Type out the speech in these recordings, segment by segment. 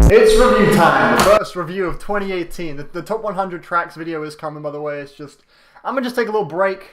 It's review time! The first review of 2018. The top 100 tracks video is coming, by the way. It's just, I'm gonna just take a little break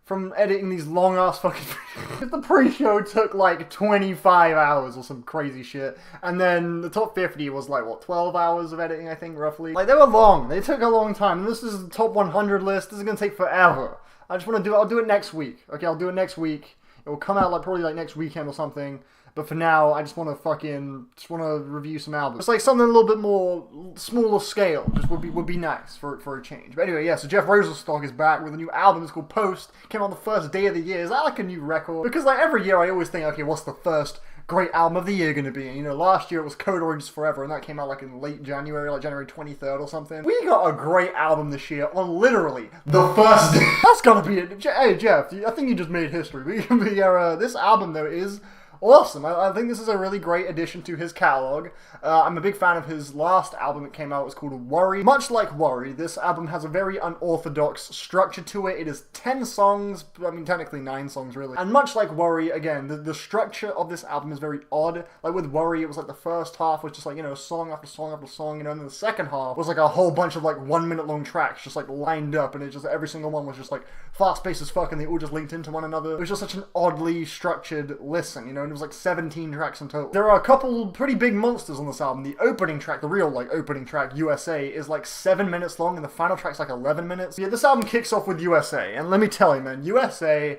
from editing these long-ass fucking videos. The pre-show took like 25 hours or some crazy shit. And then the top 50 was like, what, 12 hours of editing, I think, roughly? Like, they were long. They took a long time. And this is the top 100 list. This is gonna take forever. I just want to do it. I'll do it next week. Okay, I'll do it next week. It will come out like probably like next weekend or something. But for now, I just want to review some albums. It's like something a little bit more smaller scale. Just would be nice for a change. But anyway, yeah. So Jeff Rosenstock is back with a new album. It's called Post. Came out on the first day of the year. Is that like a new record? Because like every year, I always think, okay, what's the first great album of the year gonna be? And, you know, last year it was Code Orange Forever, and that came out like in late January, like January 23rd or something. We got a great album this year on literally the first day. That's gotta be it. Hey Jeff, I think you just made history. This album though is awesome. I think this is a really great addition to his catalog. I'm a big fan of his last album that came out. It was called Worry. Much like Worry, this album has a very unorthodox structure to it. It is 10 songs, I mean technically 9 songs really. And much like Worry, again, the structure of this album is very odd. Like with Worry, it was like the first half was just like, you know, song after song after song, you know, and then the second half was like a whole bunch of like 1 minute long tracks just like lined up, and it just, every single one was just like fast paced as fuck, and they all just linked into one another. It was just such an oddly structured listen, you know. And it was like 17 tracks in total. There are a couple pretty big monsters on this album. The opening track, the real like opening track, USA, is like 7 minutes long, and the final track's like 11 minutes. Yeah, this album kicks off with USA, and let me tell you, man, USA,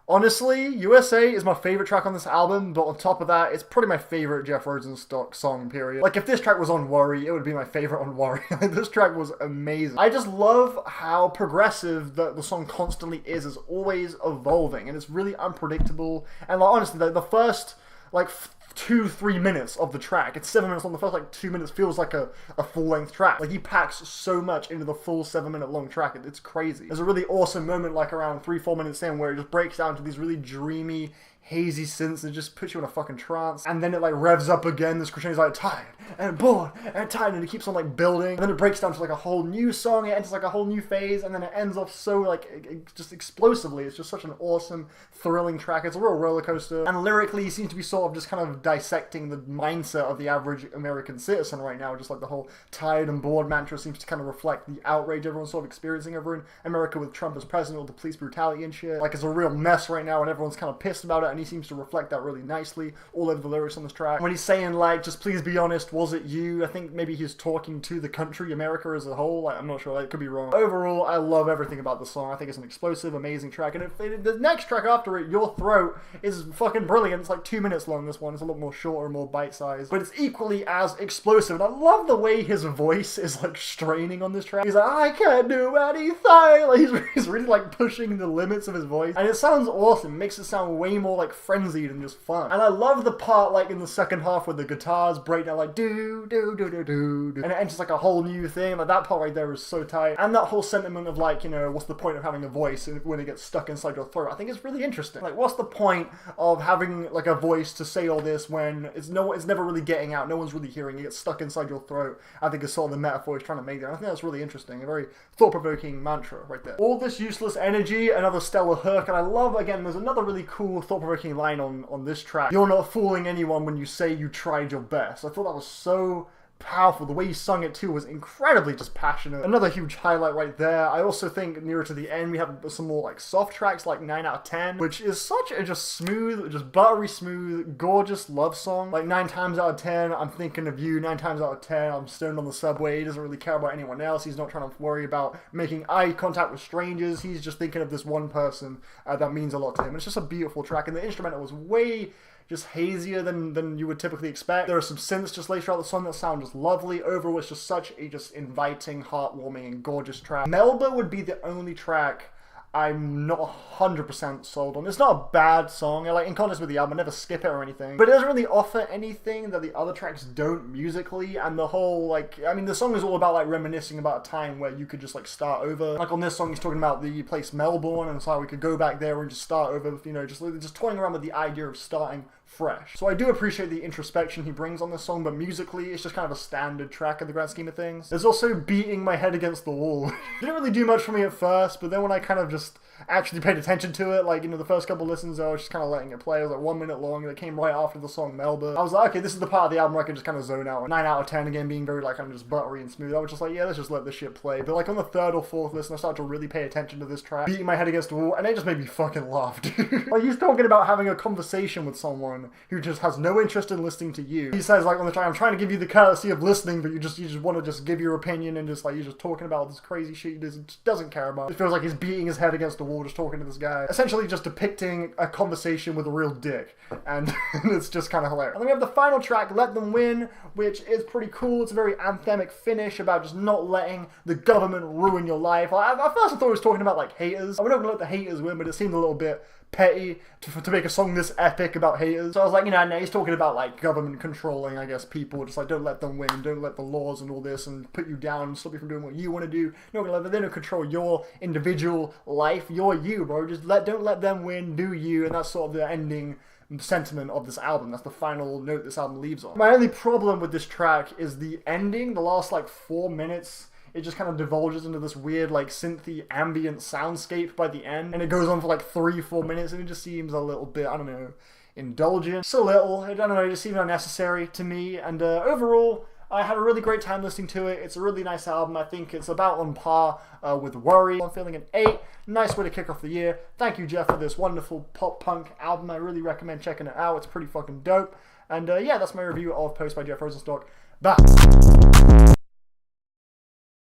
honestly, USA is my favorite track on this album, but on top of that, it's probably my favorite Jeff Rosenstock song, period. Like, if this track was on Worry, it would be my favorite on Worry. This track was amazing. I just love how progressive the song constantly is always evolving, and it's really unpredictable. And, like, honestly, the first, like, 2-3 minutes of the track, it's 7 minutes long, the first like 2 minutes feels like a full-length track. Like, he packs so much into the full 7 minute long track, it's crazy. There's a really awesome moment like around 3-4 minutes in where it just breaks down to these really dreamy, hazy synths and just puts you in a fucking trance. And then it like revs up again, this crescendo's like tired and bored and tired, and it keeps on like building. And then it breaks down to like a whole new song, it enters like a whole new phase, and then it ends off so like just explosively. It's just such an awesome, thrilling track. It's a real roller coaster. And lyrically, he seems to be sort of just kind of dissecting the mindset of the average American citizen right now. Just like the whole tired and bored mantra seems to kind of reflect the outrage everyone's sort of experiencing over in America with Trump as president, with the police brutality and shit. Like, it's a real mess right now, and everyone's kind of pissed about it, and he seems to reflect that really nicely all over the lyrics on this track. When he's saying like, just please be honest, was it you? I think maybe he's talking to the country, America as a whole. Like, I'm not sure, like, could be wrong. Overall, I love everything about the song. I think it's an explosive, amazing track, and the next track after it, Your Throat, is fucking brilliant. It's like 2 minutes long, this one. It's a lot more shorter, more bite-sized, but it's equally as explosive, and I love the way his voice is like straining on this track. He's like, I can't do anything. Like, he's really like pushing the limits of his voice, and it sounds awesome. It makes it sound way more like frenzied and just fun. And I love the part like in the second half where the guitars break down like do do do do do, and it enters like a whole new thing. Like, that part right there is so tight. And that whole sentiment of like, you know, what's the point of having a voice when it gets stuck inside your throat? I think it's really interesting. Like, what's the point of having like a voice to say all this when it's never really getting out, no one's really hearing it, gets stuck inside your throat? I think it's sort of the metaphor he's trying to make there. I think that's really interesting, a very thought-provoking mantra right there. All this useless energy, another stellar hook, and I love, again, there's another really cool thought-provoking line on this track. You're not fooling anyone when you say you tried your best. I thought that was so powerful. The way he sung it too was incredibly just passionate. Another huge highlight right there. I also think nearer to the end we have some more like soft tracks like 9 out of 10, which is such a just smooth, just buttery smooth, gorgeous love song. Like 9 times out of 10 I'm thinking of you, 9 times out of 10 I'm stoned on the subway. He doesn't really care about anyone else. He's not trying to worry about making eye contact with strangers. He's just thinking of this one person that means a lot to him. It's just a beautiful track, and the instrumental was way just hazier than you would typically expect. There are some synths just laid throughout the song that sound just lovely. Overall, it's just such a just inviting, heartwarming, and gorgeous track. Melba would be the only track I'm not 100% sold on. It's not a bad song. Like, in contrast with the album, I never skip it or anything, but it doesn't really offer anything that the other tracks don't musically. And the whole, like, I mean, the song is all about like reminiscing about a time where you could just like start over. Like on this song, he's talking about the place Melbourne, and so we could go back there and just start over, you know, just toying around with the idea of starting fresh. So I do appreciate the introspection he brings on this song, but musically it's just kind of a standard track in the grand scheme of things. There's also Beating My Head Against the Wall. Didn't really do much for me at first, but then when I kind of just actually paid attention to it, like, you know, the first couple listens I was just kind of letting it play. It was like 1 minute long, and it came right after the song Melba. I was like, okay, this is the part of the album where I can just kind of zone out. 9 out of 10 again, being very like kind of just buttery and smooth. I was just like, yeah, let's just let this shit play. But like on the third or fourth listen, I started to really pay attention to this track, Beating My Head Against the Wall, and it just made me fucking laugh, dude. Like, he's talking about having a conversation with someone who just has no interest in listening to you. He says, like, on the track, I'm trying to give you the courtesy of listening, but you just want to just give your opinion, and just like, you're just talking about this crazy shit he just doesn't care about. It feels like he's beating his head against the wall just talking to this guy. Essentially just depicting a conversation with a real dick. And it's just kind of hilarious. And then we have the final track, Let Them Win, which is pretty cool. It's a very anthemic finish about just not letting the government ruin your life. At first I thought he was talking about like haters. We're not gonna let the haters win, but it seemed a little bit petty to make a song this epic about haters. So I was like, you know, no, he's talking about like government controlling, I guess, people. Just like, don't let them win, don't let the laws and all this and put you down and stop you from doing what you want to do. You're not gonna let them control your individual life. You're you, bro. Just don't let them win, do you. And that's sort of the ending sentiment of this album. That's the final note this album leaves on. My only problem with this track is the ending, the last like 4 minutes. It just kind of divulges into this weird, like, synthy ambient soundscape by the end. And it goes on for, like, 3-4 minutes, and it just seems a little bit, I don't know, indulgent. Just a little. I don't know, it just seemed unnecessary to me. And overall, I had a really great time listening to it. It's a really nice album. I think it's about on par with Worry. I'm feeling an 8. Nice way to kick off the year. Thank you, Jeff, for this wonderful pop-punk album. I really recommend checking it out. It's pretty fucking dope. And yeah, that's my review of Post by Jeff Rosenstock. Bye.